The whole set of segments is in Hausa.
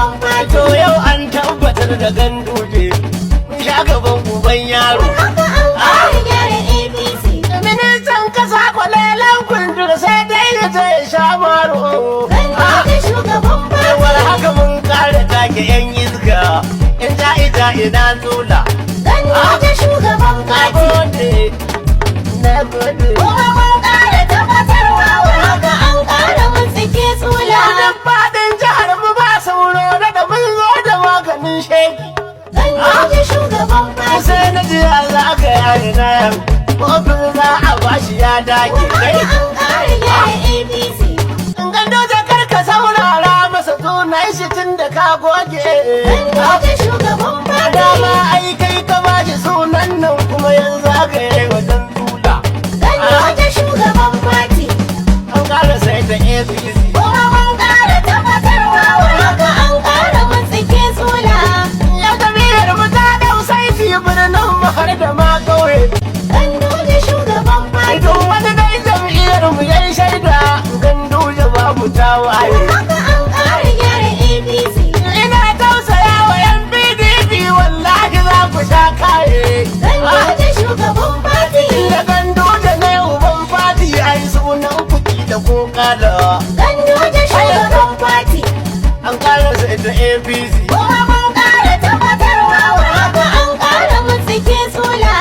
shugaban fati. To yau an tabbatar da Ganduje sha gaban uban yaro. Haka an ƙara gyara APC. Ministan kasa kwalelan kundur sai dai ya je ya sha maro. Ganduje shugaban Yawar fati. haka mun kare take yan iska in ja ita ina zula. Ganduje shugaban Na fati. gode, na gode. Kuma mun ƙara tabbatarwa wa haka an ƙara mutsike tsula. Duk faɗin jihar mu ba sauro da mun zo da maganin sheki. Ganduje shugaban fati. Sai na ji Allah ka yare na yan kofin za a bashi ya dage. Haka an ƙara gyara APC. Ganduje kar ka saurara masa sunan shi tun da ka goge. Ganduje shugaban Dama fati. ai kai ka bashi sunan nan kuma yanzu aka yi wajen tula. Ganduje shugaban fati. An ƙara sai da APC. Kuma mun ƙara tabbatarwa wa haka an ƙara mutsike tsula. Ya jami'ar mu ta ɗau saiti birnin mu har da ma ƙauye. Ganduje shugaban fati. Idan wani dai jam'iyyar mu yayi shaida Ganduje babu tawaye. Haka an ƙara gyara APC. Ina tausaya wa yan PDP wallahi za ku sha kaye. Ganduje shugaban fati. Da Ganduje ne uban fati ai sunan kuɗi da kokala. Ganduje shugaban fati. An ƙara sai da APC. Kuma mun ƙara tabbatarwa wa haka an ƙara mutsike tsula.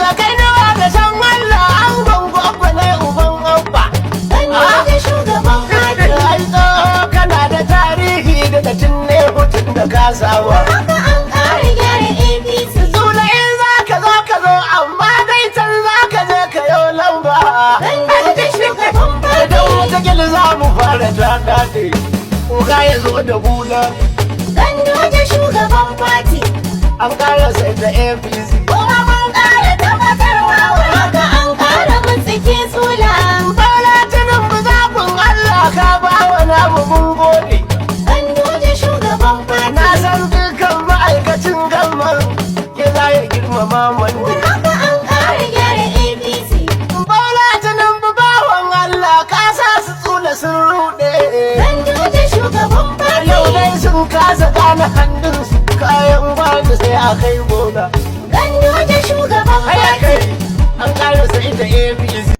Ga kai nawa da san Allah an gwangwa ne uban abba. Ganduje shugaban fati. Ai tsoho kana da tarihi da tunne hutun da kasawa. Haka an ƙara gyara APC. Suna in za ka zo amma dai can za ka je ka yau lamba. Ganduje shugaban fati. Idan wata gil za mu fara ta daɗe. Kuka ya zo da bula. Ganduje shugaban fati. An ƙara sai da APC. Kuma mun ƙara tabbatarwa wa haka an ƙara mutsike tsula. Bola Tinubu zaɓin Allah ka ba wa namu mun gode. Ganduje shugaban fati. Na san dukkan ma'aikacin gamman ya za ya girmama wanda. Haka an ƙara gyara APC. Bola Tinubu bawan Allah ka sa su tsula sun ruɗe. Ganduje shugaban fati. Yau dai sun kasa gane hannunsu kayan gwada sai a kai bola. Ganduje shugaban Ai fati. kai an ƙara sai da APC.